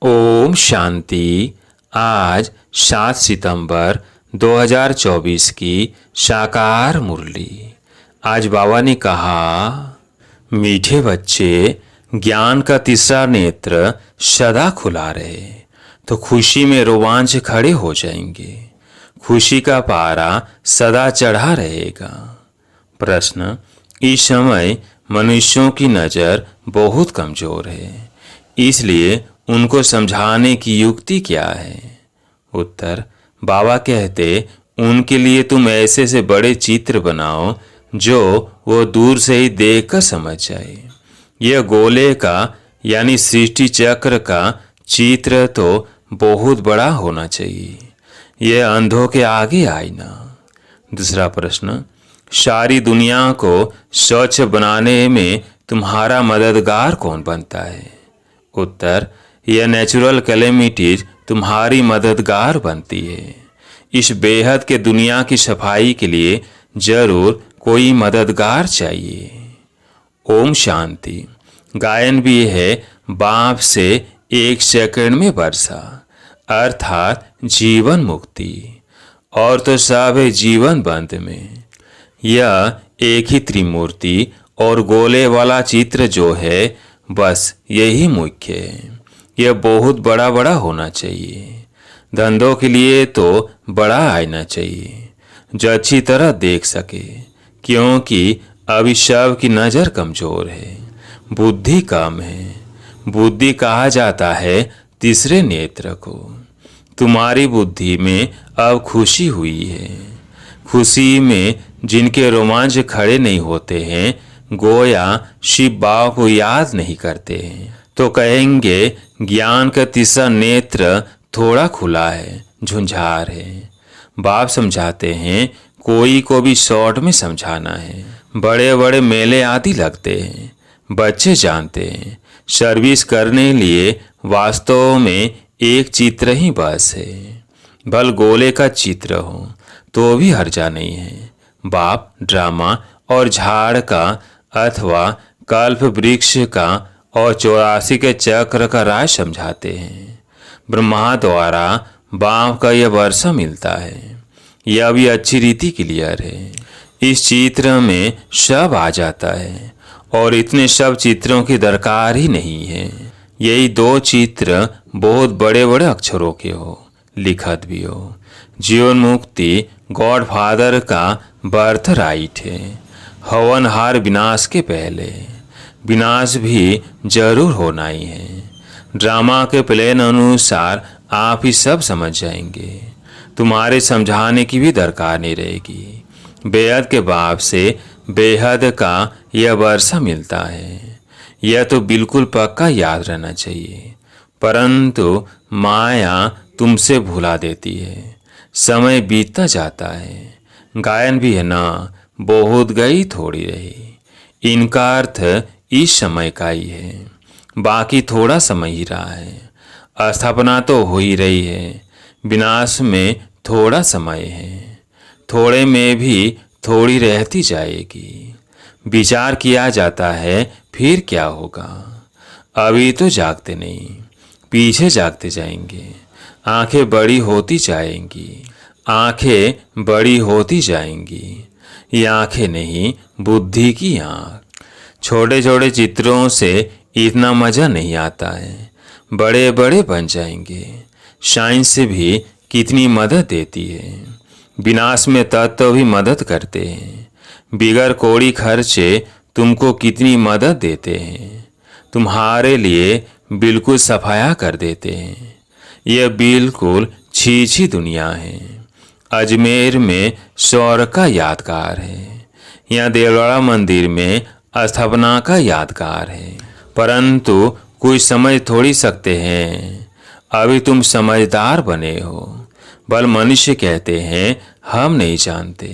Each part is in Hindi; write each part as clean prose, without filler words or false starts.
ओम शांति। आज 7 सितंबर 2024 की साकार मुरली। आज बाबा ने कहा, मीठे बच्चे, ज्ञान का तीसरा नेत्र सदा खुला रहे तो खुशी में रोमांच खड़े हो जाएंगे। खुशी का पारा सदा चढ़ा रहेगा। प्रश्न, इस समय मनुष्यों की नज़र बहुत कमज़ोर है, इसलिए उनको समझाने की युक्ति क्या है? उत्तर, बाबा कहते, उनके लिए तुम ऐसे से बड़े चित्र बनाओ जो वो दूर से ही देखकर समझ जाए। यह गोले का यानी सृष्टि चक्र का चित्र तो बहुत बड़ा होना चाहिए। यह अंधों के आगे आईना। दूसरा प्रश्न, सारी दुनिया को स्वच्छ बनाने में तुम्हारा मददगार कौन बनता है? उत्तर, यह नेचुरल कैलेमिटीज तुम्हारी मददगार बनती है। इस बेहद के दुनिया की सफाई के लिए जरूर कोई मददगार चाहिए। ओम शांति। गायन भी है, बाप से 1 सेकंड में वर्षा, अर्थात जीवन मुक्ति, और तो सब है जीवन बंद में। यह एक ही त्रिमूर्ति और गोले वाला चित्र जो है, बस यही मुख्य है। यह बहुत बड़ा बड़ा होना चाहिए। धंधों के लिए तो बड़ा आईना चाहिए जो अच्छी तरह देख सके, क्योंकि अभी सब की नज़र कमज़ोर है, बुद्धि कम है। बुद्धि कहा जाता है तीसरे नेत्र को। तुम्हारी बुद्धि में अब खुशी हुई है। खुशी में जिनके रोमांच खड़े नहीं होते हैं, गोया शिव बाबा को याद नहीं करते हैं, तो कहेंगे ज्ञान का तीसरा नेत्र थोड़ा खुला है, झुंझार है। बाप समझाते हैं, कोई को भी शॉर्ट में समझाना है। बड़े बड़े मेले आदि लगते हैं, बच्चे जानते हैं। सर्विस करने लिए वास्तव में एक चित्र ही बस है। भल गोले का चित्र हो तो भी हर्जा नहीं है। बाप ड्रामा और झाड़ का अथवा कल्प वृक्ष का और 84 के चक्र का राज समझाते हैं। ब्रह्मा द्वारा बाप का यह वर्षा मिलता है। यह भी अच्छी रीति क्लियर है। इस चित्र में सब आ जाता है और इतने सब चित्रों की दरकार ही नहीं है। यही 2 चित्र बहुत बड़े बड़े अक्षरों के हो, लिखत भी हो। जीवन मुक्ति गॉड फादर का बर्थ राइट है। हवन हार विनाश के पहले, विनाश भी जरूर होना ही है। ड्रामा के प्लान अनुसार आप ही सब समझ जाएंगे। तुम्हारे समझाने की भी दरकार नहीं रहेगी। बेहद के बाप से बेहद का यह वर्षा मिलता है। यह तो बिल्कुल पक्का याद रहना चाहिए, परंतु माया तुमसे भुला देती है। समय बीतता जाता है। गायन भी है ना, बहुत गई थोड़ी रही। इनका अर्थ इस समय का ही है, बाकी थोड़ा समय ही रहा है। स्थापना तो हो ही रही है, विनाश में थोड़ा समय है। थोड़े में भी थोड़ी रहती जाएगी। विचार किया जाता है, फिर क्या होगा? अभी तो जागते नहीं, पीछे जागते जाएंगे। आंखें बड़ी होती जाएंगी, आंखें बड़ी होती जाएंगी। ये आंखें नहीं, बुद्धि की आंख। छोटे छोटे चित्रों से इतना मज़ा नहीं आता है, बड़े बड़े बन जाएंगे। साइंस से भी कितनी मदद देती है। विनाश में तत्व भी मदद करते हैं। बिगर कोड़ी खर्चे तुमको कितनी मदद देते हैं। तुम्हारे लिए बिल्कुल सफाया कर देते हैं। यह बिल्कुल छी दुनिया है। अजमेर में सौर का यादगार है। यहाँ देववाड़ा मंदिर में स्थापना का यादगार है, परंतु कुछ समझ थोड़ी सकते हैं। अभी तुम समझदार बने हो। बल मनुष्य कहते हैं, हम नहीं जानते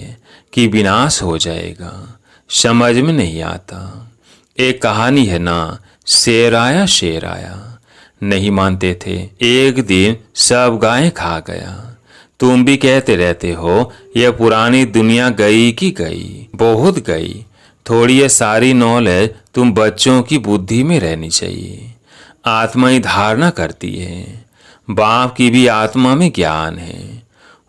कि विनाश हो जाएगा। समझ में नहीं आता। एक कहानी है ना, शेर आया शेर आया। नहीं मानते थे। एक दिन सब गायें खा गया। तुम भी कहते रहते हो, यह पुरानी दुनिया गई की गई, बहुत गई। थोड़ी ये सारी नॉलेज तुम बच्चों की बुद्धि में रहनी चाहिए। आत्मा ही धारणा करती है। बाप की भी आत्मा में ज्ञान है।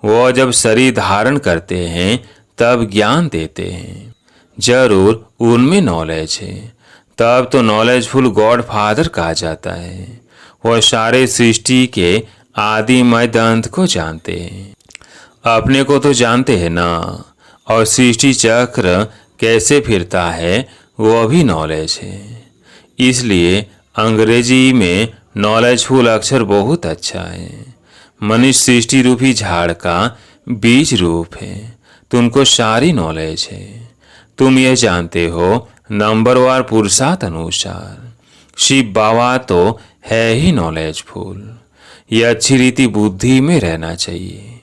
वो जब शरीर धारण करते हैं तब ज्ञान देते हैं। जरूर उनमें नॉलेज है, तब तो नॉलेजफुल गॉड फादर कहा जाता है। वह सारे सृष्टि के आदिमय दंत को जानते हैं। अपने को तो जानते हैं ना, और सृष्टि चक्र कैसे फिरता है वो भी नॉलेज है। इसलिए अंग्रेजी में नॉलेजफुल अक्षर बहुत अच्छा है। मनुष्य सृष्टि रूपी झाड़ का बीज रूप है, तुमको सारी नॉलेज है। तुम यह जानते हो नंबरवार पुरुषार्थ अनुसार शिव बाबा तो है ही नॉलेजफुल। यह अच्छी रीति बुद्धि में रहना चाहिए।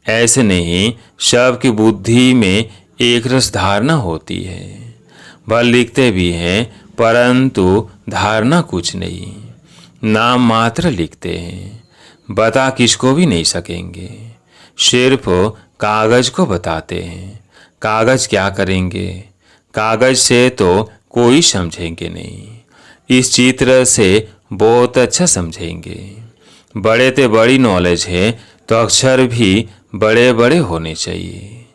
ऐसे नहीं सबकी बुद्धि में एक रस धारणा होती है। वह लिखते भी हैं परंतु धारणा कुछ नहीं, नाम मात्र लिखते हैं, बता किसको भी नहीं सकेंगे। सिर्फ कागज को बताते हैं। कागज क्या करेंगे? कागज से तो कोई समझेंगे नहीं। इस चित्र से बहुत अच्छा समझेंगे। बड़े ते बड़ी नॉलेज है तो अक्षर भी बड़े बड़े होने चाहिए।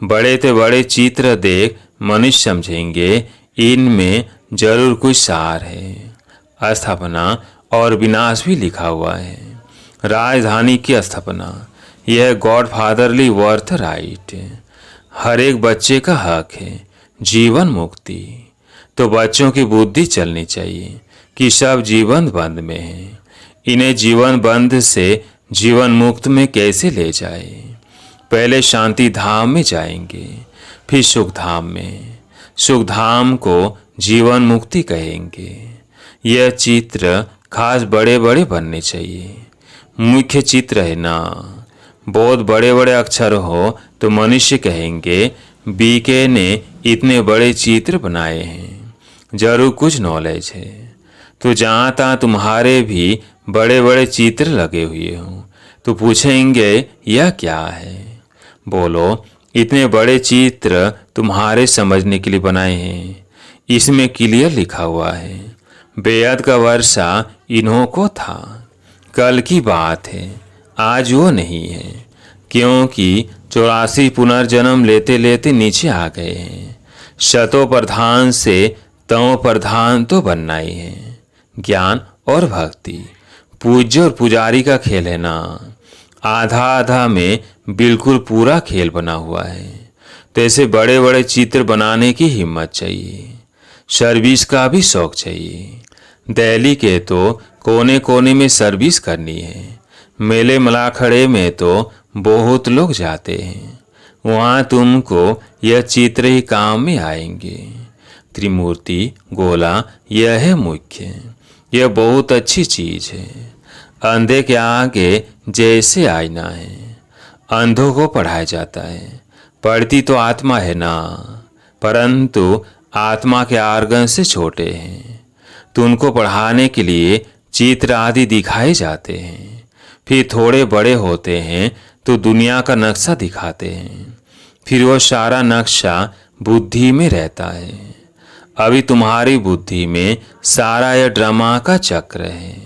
बड़े ते बड़े चित्र देख मनुष्य समझेंगे इनमें जरूर कुछ सार है। स्थापना और विनाश भी लिखा हुआ है। राजधानी की स्थापना, यह गॉड फादरली वर्थ राइट। हर एक बच्चे का हक है जीवन मुक्ति। तो बच्चों की बुद्धि चलनी चाहिए कि सब जीवन बंद में है। इन्हें जीवन बंद से जीवन मुक्त में कैसे ले जाए? पहले शांति धाम में जाएंगे, फिर सुख धाम में। सुख धाम को जीवन मुक्ति कहेंगे। यह चित्र खास बड़े बड़े बनने चाहिए। मुख्य चित्र है ना, बहुत बड़े बड़े अक्षर हो तो मनुष्य कहेंगे बीके ने इतने बड़े चित्र बनाए हैं, जरूर कुछ नॉलेज है। तो जहाँ तहाँ तुम्हारे भी बड़े बड़े चित्र लगे हुए हों तो पूछेंगे यह क्या है? बोलो इतने बड़े चित्र तुम्हारे समझने के लिए बनाए हैं। इसमें क्लियर लिखा हुआ है बेअद का वर्षा इन्हों को था। कल की बात है, आज वो नहीं है, क्योंकि 84 पुनर्जन्म लेते लेते नीचे आ गए हैं। शतो प्रधान से तमो प्रधान तो बनना ही है। ज्ञान और भक्ति पूज्य और पुजारी का खेल है ना। आधा आधा में बिल्कुल पूरा खेल बना हुआ है। तो ऐसे बड़े बड़े चित्र बनाने की हिम्मत चाहिए। सर्विस का भी शौक चाहिए। दिल्ली के तो कोने कोने में सर्विस करनी है। मेले मलाखड़े में तो बहुत लोग जाते हैं। वहाँ तुमको यह चित्र ही काम में आएंगे। त्रिमूर्ति गोला यह है मुख्य। यह बहुत अच्छी चीज है। अंधे के आगे जैसे आईना है, अंधों को पढ़ाया जाता है। पढ़ती तो आत्मा है ना, परंतु आत्मा के आर्गन से छोटे हैं। तो उनको पढ़ाने के लिए चित्र आदि दिखाए जाते हैं। फिर थोड़े बड़े होते हैं तो दुनिया का नक्शा दिखाते हैं। फिर वो सारा नक्शा बुद्धि में रहता है। अभी तुम्हारी बुद्धि में सारा यह ड्रामा का चक्र है।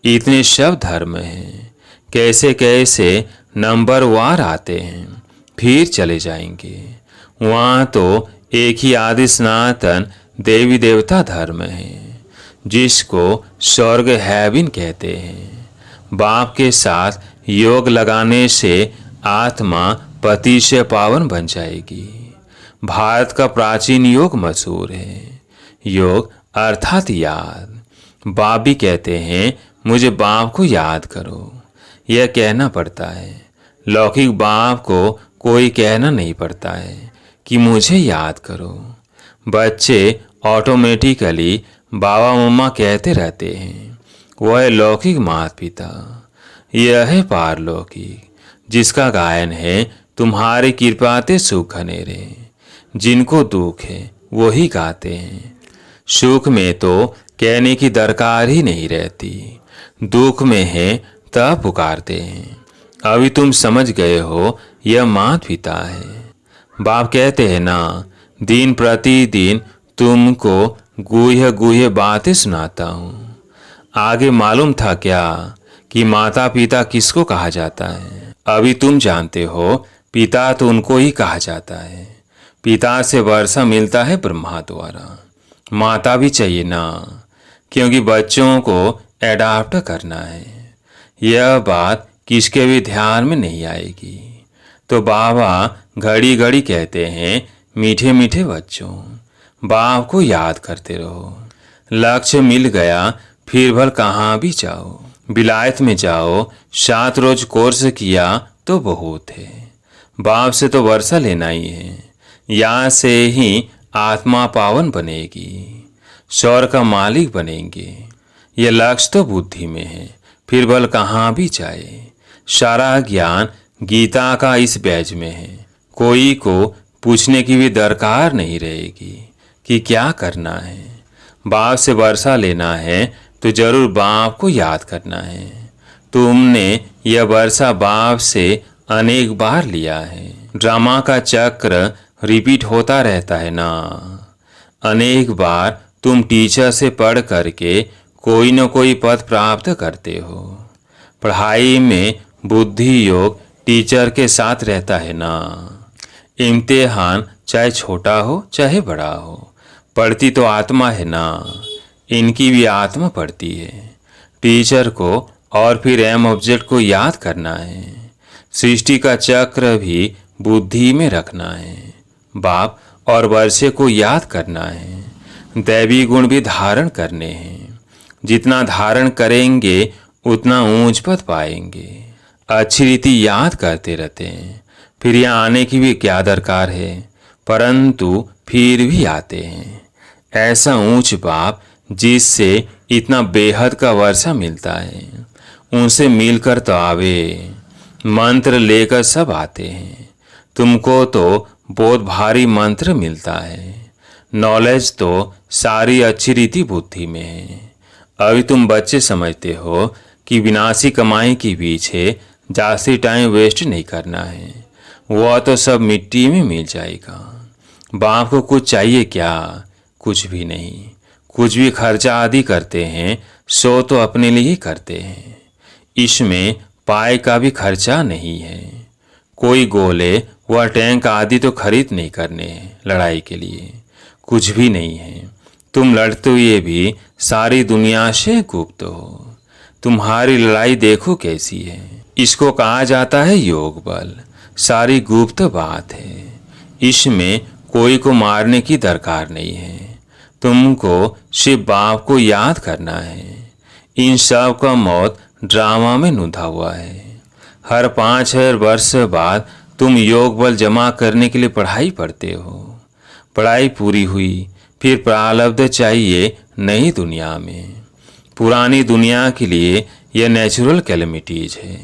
इतने सब धर्म हैं, कैसे कैसे नंबर वार आते हैं, फिर चले जाएंगे। वहाँ तो एक ही आदि सनातन देवी देवता धर्म है, जिसको स्वर्ग हेवन कहते हैं। बाप के साथ योग लगाने से आत्मा पति से पावन बन जाएगी। भारत का प्राचीन योग मशहूर है। योग अर्थात याद। बाप भी कहते हैं मुझे बाप को याद करो। यह कहना पड़ता है। लौकिक बाप को कोई कहना नहीं पड़ता है कि मुझे याद करो। बच्चे ऑटोमेटिकली बाबा मम्मा कहते रहते हैं। वह है लौकिक माता पिता। यह है पारलौकिक, जिसका गायन है तुम्हारी कृपा ते सुख घनेरे। जिनको दुख है वही गाते हैं। सुख में तो कहने की दरकार ही नहीं रहती। दुख में है तब पुकारते हैं। अभी तुम समझ गए हो यह माता पिता है। बाप कहते हैं ना, दिन प्रतिदिन तुमको गुह्य गुह्य बातें सुनाता हूँ। आगे मालूम था क्या कि माता पिता किसको कहा जाता है? अभी तुम जानते हो, पिता तो उनको ही कहा जाता है। पिता से वर्षा मिलता है ब्रह्मा द्वारा। माता भी चाहिए ना, क्योंकि बच्चों को एडाप्ट करना है। यह बात किसके भी ध्यान में नहीं आएगी। तो बाबा घड़ी घड़ी कहते हैं, मीठे मीठे बच्चों, बाप को याद करते रहो। लक्ष्य मिल गया, फिर भल कहाँ भी जाओ। विलायत में जाओ, 7 रोज कोर्स किया तो बहुत है। बाप से तो वर्षा लेना ही है। यहाँ से ही आत्मा पावन बनेगी, स्वर्ग का मालिक बनेंगे। ये लक्ष्य तो बुद्धि में है, फिर भल कहाँ भी जाए। सारा ज्ञान गीता का इस बैज में है। कोई को पूछने की भी दरकार नहीं रहेगी कि क्या करना है। बाप से वर्षा लेना है तो जरूर बाप को याद करना है। तुमने यह वर्षा बाप से अनेक बार लिया है। ड्रामा का चक्र रिपीट होता रहता है ना। अनेक बार तुम टीचर से पढ़ करके कोई न कोई पद प्राप्त करते हो। पढ़ाई में बुद्धि योग टीचर के साथ रहता है ना। इम्तिहान चाहे छोटा हो चाहे बड़ा हो, पढ़ती तो आत्मा है ना। इनकी भी आत्मा पढ़ती है। टीचर को और फिर एम ऑब्जेक्ट को याद करना है। सृष्टि का चक्र भी बुद्धि में रखना है। बाप और वर्षे को याद करना है। दैवी गुण भी धारण करने हैं। जितना धारण करेंगे उतना ऊंच पद पाएंगे। अच्छी रीति याद करते रहते हैं। फिर यहाँ आने की भी क्या दरकार है, परंतु फिर भी आते हैं। ऐसा ऊंच बाप जिससे इतना बेहद का वर्षा मिलता है, उनसे मिलकर तो आवे। मंत्र लेकर सब आते हैं। तुमको तो बहुत भारी मंत्र मिलता है। नॉलेज तो सारी अच्छी रीति बुद्धि में है। अभी तुम बच्चे समझते हो कि विनाशी कमाई के पीछे जास्ती टाइम वेस्ट नहीं करना है। वह तो सब मिट्टी में मिल जाएगा। बाप को कुछ चाहिए क्या? कुछ भी नहीं। कुछ भी खर्चा आदि करते हैं सो तो अपने लिए ही करते हैं। इसमें पाए का भी खर्चा नहीं है। कोई गोले व टैंक आदि तो खरीद नहीं करने हैं लड़ाई के लिए। कुछ भी नहीं है। तुम लड़ते हुए भी सारी दुनिया से गुप्त हो। तुम्हारी लड़ाई देखो कैसी है। इसको कहा जाता है योग बल। सारी गुप्त बात है। इसमें कोई को मारने की दरकार नहीं है। तुमको सिर्फ बाप को याद करना है। इन सब का मौत ड्रामा में नुधा हुआ है। हर 5000 वर्ष बाद तुम योग बल जमा करने के लिए पढ़ाई पढ़ते हो। पढ़ाई पूरी हुई, फिर प्रारब्ध चाहिए नई दुनिया में। पुरानी दुनिया के लिए यह नेचुरल कैलेमिटीज है।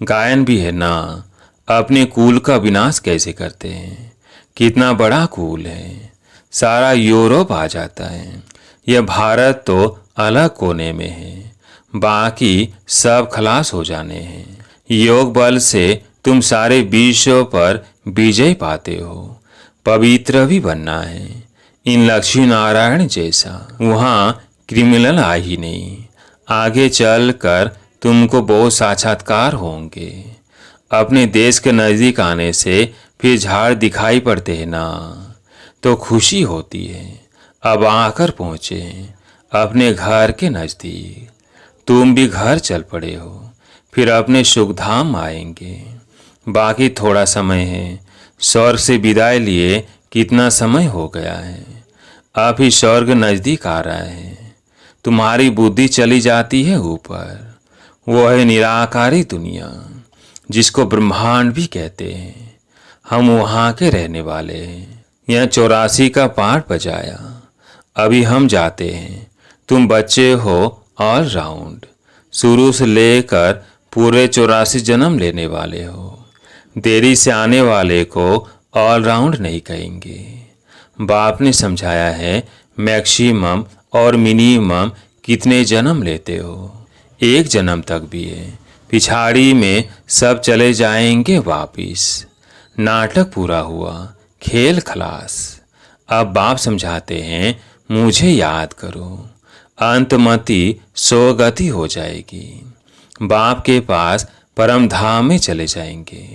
गायन भी है ना। अपने कुल का विनाश कैसे करते हैं। कितना बड़ा कुल है। सारा यूरोप आ जाता है। यह भारत तो अलग कोने में है। बाकी सब खलास हो जाने हैं। योग बल से तुम सारे विश्व पर विजय पाते हो। पवित्र भी बनना है। इन लक्ष्मी नारायण जैसा। वहाँ क्रिमिनल आ ही नहीं। आगे चल कर तुमको बहुत साक्षात्कार होंगे। अपने देश के नज़दीक आने से फिर झाड़ दिखाई पड़ते हैं ना, तो खुशी होती है। अब आकर पहुँचे अपने घर के नज़दीक। तुम भी घर चल पड़े हो, फिर अपने सुखधाम आएंगे। बाकी थोड़ा समय है। स्वर्ग से विदाई लिए कितना समय हो गया है। अब ही स्वर्ग नज़दीक आ रहा है। तुम्हारी बुद्धि चली जाती है ऊपर। वो है निराकारी दुनिया, जिसको ब्रह्मांड भी कहते हैं। हम वहाँ के रहने वाले हैं। यह 84 का पाठ बजाया। अभी हम जाते हैं। तुम बच्चे हो ऑल राउंड। शुरू से लेकर पूरे 84 जन्म लेने वाले हो। देरी से आने वाले को ऑल राउंड नहीं कहेंगे। बाप ने समझाया है मैक्सिमम और मिनिमम कितने जन्म लेते हो। 1 जन्म तक भी है। पिछाड़ी में सब चले जाएंगे वापिस। नाटक पूरा हुआ, खेल खलास। अब बाप समझाते हैं मुझे याद करो। अंतमति सोगति हो जाएगी। बाप के पास परम धाम में चले जाएंगे।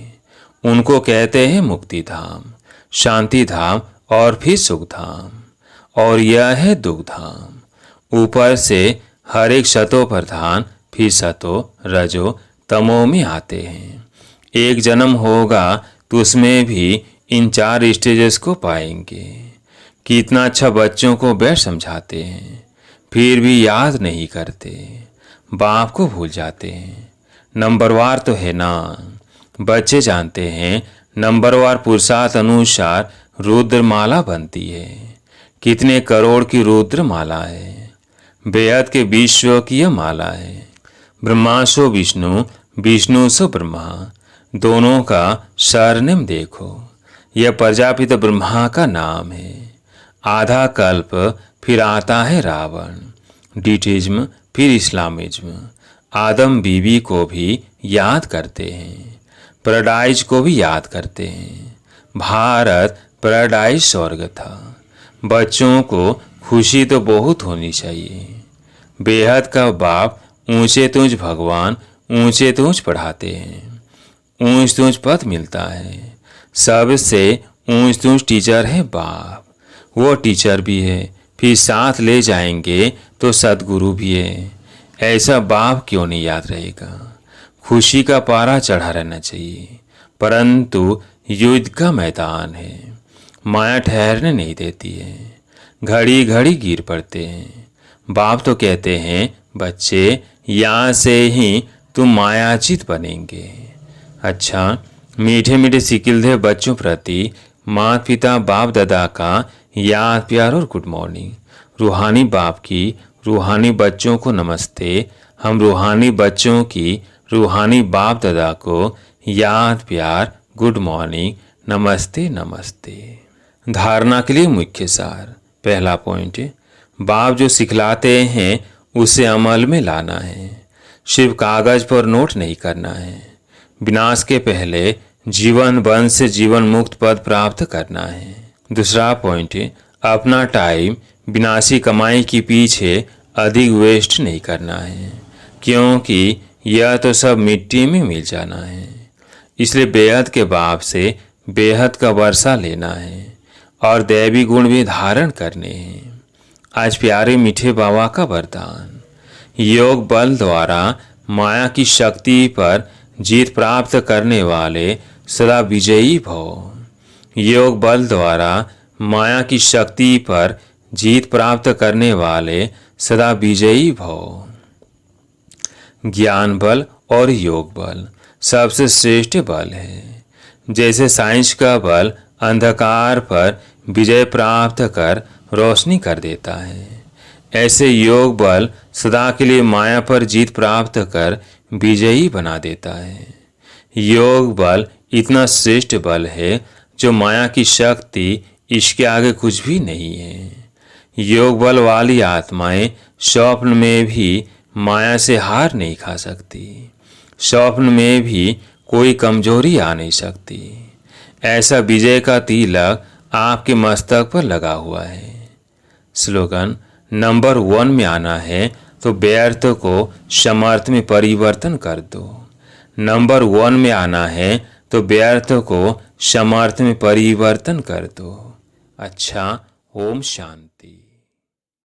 उनको कहते हैं मुक्ति धाम, शांति धाम और फिर सुख धाम, और यह है दुख धाम। ऊपर से हर एक सतो प्रधान, फिर सतो रजो तमो में आते हैं। एक जन्म होगा तो उसमें भी इन 4 स्टेजेस को पाएंगे। कितना अच्छा बच्चों को बैठ समझाते हैं, फिर भी याद नहीं करते, बाप को भूल जाते हैं। नंबरवार तो है ना, बच्चे जानते हैं नंबरवार पुरुषार्थ अनुसार रुद्रमाला बनती है। कितने करोड़ की रुद्रमाला है, बेहद के विश्व की यह माला है। ब्रह्मा सो विष्णु, विष्णु सो ब्रह्मा, दोनों का सरनेम देखो। यह प्रजापिता ब्रह्मा का नाम है। आधा कल्प फिर आता है रावण, डिटिज्म फिर इस्लामिज्म। आदम बीवी को भी याद करते हैं, पैराडाइज को भी याद करते हैं। भारत पैराडाइज स्वर्ग था। बच्चों को खुशी तो बहुत होनी चाहिए। बेहद का बाप ऊंचे तूंच भगवान ऊंचे तूंच पढ़ाते हैं। ऊंच तूंच पद मिलता है। सबसे ऊंच तूंच टीचर है बाप। वो टीचर भी है, फिर साथ ले जाएंगे तो सदगुरु भी है। ऐसा बाप क्यों नहीं याद रहेगा। खुशी का पारा चढ़ा रहना चाहिए, परंतु युद्ध का मैदान है। माया ठहरने नहीं देती है, घड़ी घड़ी गिर पड़ते हैं। बाप तो कहते हैं बच्चे यहाँ से ही तुम मायाचित बनेंगे। अच्छा, मीठे मीठे सिकिलधे बच्चों प्रति माता पिता बाप दादा का याद प्यार और गुड मॉर्निंग। रूहानी बाप की रूहानी बच्चों को नमस्ते। हम रूहानी बच्चों की रूहानी बाप दादा को याद प्यार गुड मॉर्निंग, नमस्ते नमस्ते। धारणा के लिए मुख्य सार। पहला पॉइंट, बाप जो सिखलाते हैं उसे अमल में लाना है, सिर्फ कागज पर नोट नहीं करना है। विनाश के पहले जीवन बंध से जीवन मुक्त पद प्राप्त करना है। दूसरा पॉइंट, अपना टाइम विनाशी कमाई के पीछे अधिक वेस्ट नहीं करना है, क्योंकि यह तो सब मिट्टी में मिल जाना है। इसलिए बेहद के बाप से बेहद का वर्षा लेना है और दैवी गुण भी धारण करने हैं। आज प्यारे मीठे बाबा का वरदान, योग बल द्वारा माया की शक्ति पर जीत प्राप्त करने वाले सदा विजयी भव। योग बल द्वारा माया की शक्ति पर जीत प्राप्त करने वाले सदा विजयी भव। ज्ञान बल और योग बल सबसे श्रेष्ठ बल है। जैसे साइंस का बल अंधकार पर विजय प्राप्त कर रोशनी कर देता है, ऐसे योग बल सदा के लिए माया पर जीत प्राप्त कर विजयी बना देता है। योग बल इतना श्रेष्ठ बल है जो माया की शक्ति इसके आगे कुछ भी नहीं है। योग बल वाली आत्माएं स्वप्न में भी माया से हार नहीं खा सकती। स्वप्न में भी कोई कमजोरी आ नहीं सकती। ऐसा विजय का तिलक आपके मस्तक पर लगा हुआ है। स्लोगन, नंबर 1 में आना है तो व्यर्थ को समर्थ में परिवर्तन कर दो। नंबर 1 में आना है तो व्यर्थ को समर्थ में परिवर्तन कर दो। अच्छा, ओम शांति।